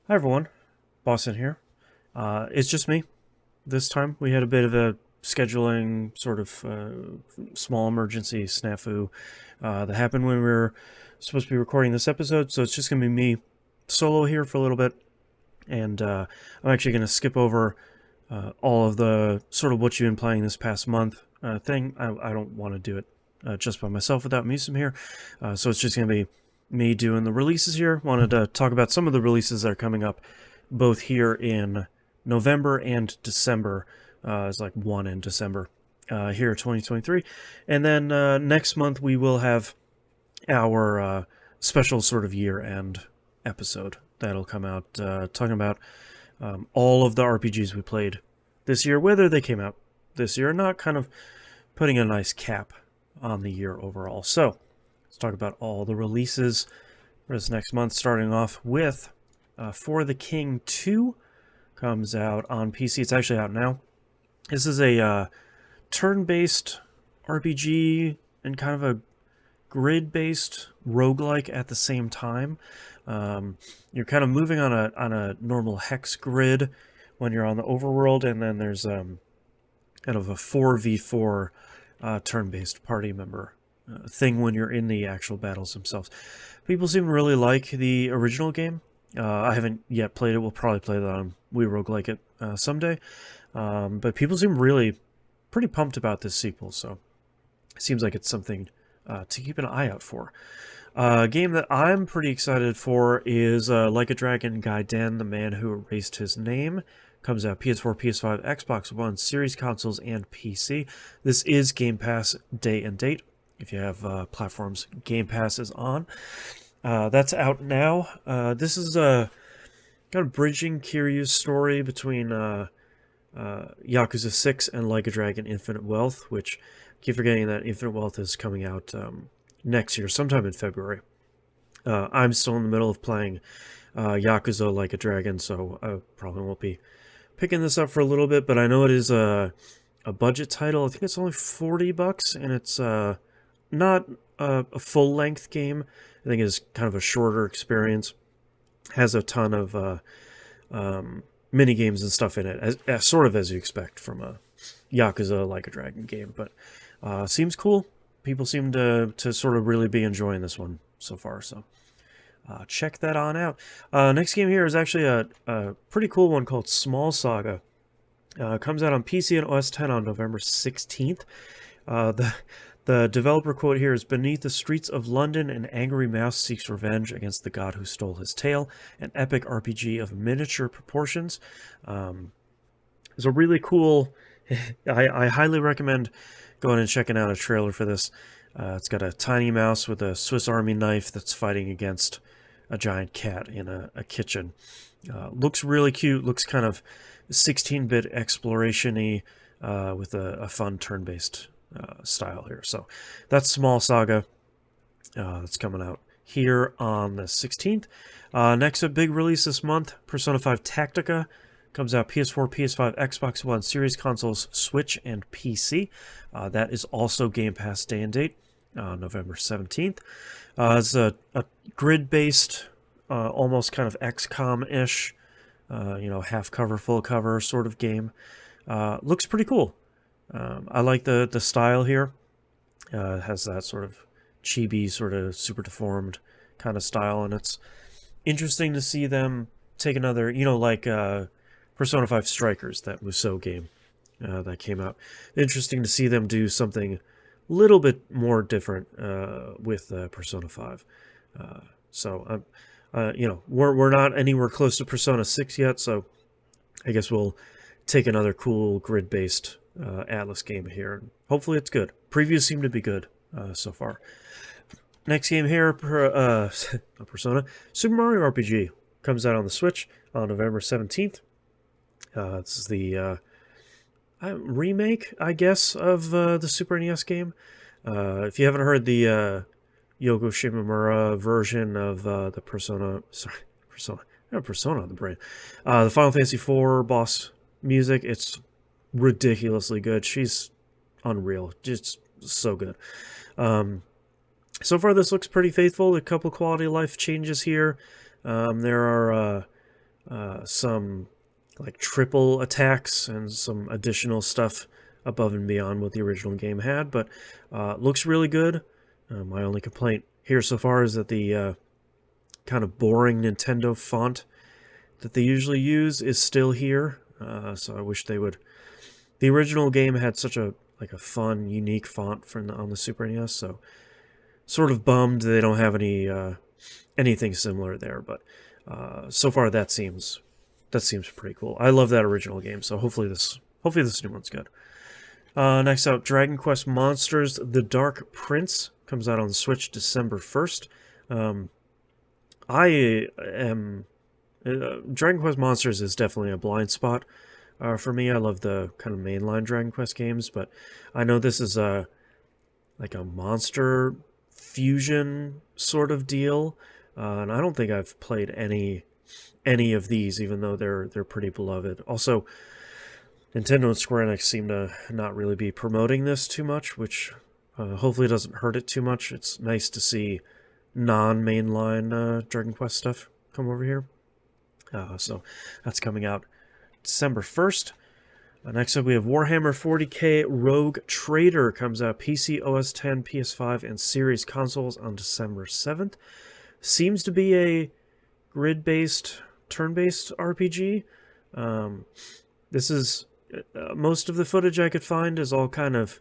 Hi everyone, Boston here. It's just me. This time we had a bit of a scheduling sort of small emergency snafu that happened when we were supposed to be recording this episode, so it's just going to be me solo here for a little bit, and I'm actually going to skip over all of the sort of what you've been playing this past month thing. I don't want to do it just by myself without Musum here, so it's just going to be me doing the releases here. Wanted to talk about some of the releases that are coming up both here in November and December. It's like one in December here 2023. And then next month we will have our special sort of year end episode that'll come out talking about all of the RPGs we played this year, whether they came out this year or not, kind of putting a nice cap on the year overall. So let's talk about all the releases for this next month, starting off with For the King 2 comes out on PC. It's actually out now. This is a turn-based RPG and kind of a grid-based roguelike at the same time. You're kind of moving on a normal hex grid when you're on the overworld, and then there's kind of a 4v4 turn-based party member thing when you're in the actual battles themselves. People seem to really like the original game. I haven't yet played it. We'll probably play that on We Roguelike It someday. But people seem really pretty pumped about this sequel, so it seems like it's something to keep an eye out for. A game that I'm pretty excited for is Like a Dragon Gaiden, The Man Who Erased His Name. Comes out PS4, PS5, Xbox One, Series consoles, and PC. This is Game Pass day and date. If you have platforms, Game Pass is on. That's out now. This is a kind of bridging Kiryu's story between Yakuza 6 and Like a Dragon Infinite Wealth, which I keep forgetting that Infinite Wealth is coming out next year, sometime in February. I'm still in the middle of playing Yakuza Like a Dragon, so I probably won't be picking this up for a little bit, but I know it is a budget title. I think it's only $40, and it's not a full-length game. I think it's kind of a shorter experience. Has a ton of mini games and stuff in it, as sort of as you expect from a Yakuza Like a Dragon game. But seems cool. People seem to sort of really be enjoying this one so far. So check that on out. Next game here is actually a pretty cool one called Small Saga. Comes out on PC and OS X on November 16th. The developer quote here is, "Beneath the streets of London, an angry mouse seeks revenge against the god who stole his tail. An epic RPG of miniature proportions." It's a really cool... I highly recommend going and checking out a trailer for this. It's got a tiny mouse with a Swiss Army knife that's fighting against a giant cat in a kitchen. Looks really cute. Looks kind of 16-bit exploration-y with a fun turn-based style here. So that's Small Saga. That's coming out here on the 16th. Next, a big release this month, Persona 5 Tactica. Comes out PS4, PS5, Xbox One, Series consoles, Switch, and PC. That is also Game Pass day and date, November 17th. It's a grid-based, almost kind of XCOM-ish, half cover, full cover sort of game. Looks pretty cool. I like the style here. It has that sort of chibi, sort of super deformed kind of style, and it's interesting to see them take another, like Persona 5 Strikers, that Musou game that came out. Interesting to see them do something a little bit more different with Persona 5. So, we're not anywhere close to Persona 6 yet, so I guess we'll take another cool grid-based Atlas game here. Hopefully it's good. Previews seem to be good so far. Next game here, Persona, Super Mario RPG, comes out on the Switch on November 17th. This is the remake, I guess, of the Super NES game. If you haven't heard the Yoko Shimomura version of the Persona on the brain, the Final Fantasy IV boss music, it's ridiculously good. She's unreal, just so good. So far this looks pretty faithful. A couple quality of life changes here. There are some like triple attacks and some additional stuff above and beyond what the original game had, but looks really good. My only complaint here so far is that the kind of boring Nintendo font that they usually use is still here. So I wish they would. The original game had such a fun, unique font on the Super NES, so sort of bummed they don't have anything similar there. But so far that seems pretty cool. I love that original game, so hopefully this new one's good. Next out, Dragon Quest Monsters: The Dark Prince comes out on the Switch December 1st. I am Dragon Quest Monsters is definitely a blind spot for me. I love the kind of mainline Dragon Quest games, but I know this is a monster fusion sort of deal, and I don't think I've played any of these, even though they're pretty beloved. Also, Nintendo and Square Enix seem to not really be promoting this too much, which hopefully doesn't hurt it too much. It's nice to see non-mainline Dragon Quest stuff come over here. So that's coming out December 1st. Next up, we have Warhammer 40k Rogue Trader. Comes out PC, OS X, PS5, and Series consoles on December 7th. Seems to be a grid-based, turn-based RPG. This is... most of the footage I could find is all kind of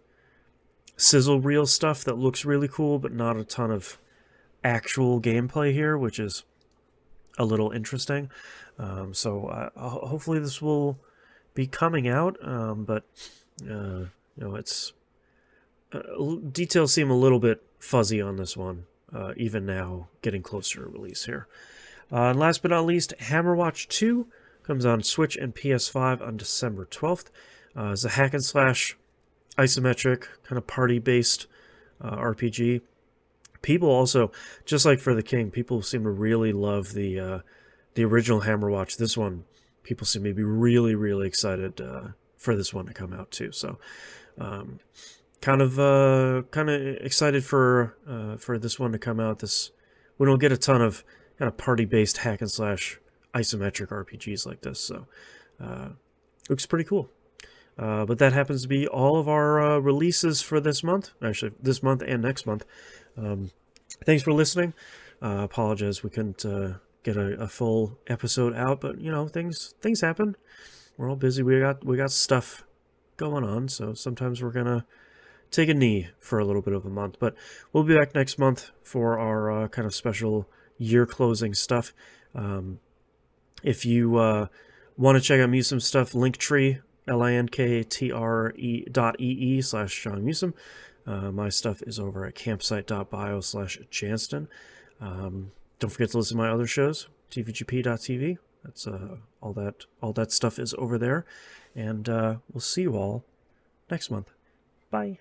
sizzle reel stuff that looks really cool, but not a ton of actual gameplay here, which is a little interesting. So hopefully this will be coming out, but it's details seem a little bit fuzzy on this one, even now, getting closer to release here. And last but not least, Hammerwatch 2 comes on Switch and PS5 on December 12th. It's a hack and slash, isometric, kind of party-based RPG. People also, just like for the King, people seem to really love the original Hammerwatch. This one, people seem to be really, really excited for this one to come out too. So, kind of excited for this one to come out. We don't get a ton of kind of party-based hack and slash isometric RPGs like this, so looks pretty cool. But that happens to be all of our releases for this month. Actually, this month and next month. Thanks for listening. Apologize we couldn't get a full episode out, but things happen. We're all busy. We got stuff going on, so sometimes we're gonna take a knee for a little bit of a month. But we'll be back next month for our kind of special year closing stuff. If you want to check out Musum stuff, Linktree, linktr.ee/John Musum. My stuff is over at campsite.bio/Janston. Don't forget to listen to my other shows, tvgp.tv. That's all that stuff is over there. And we'll see you all next month. Bye.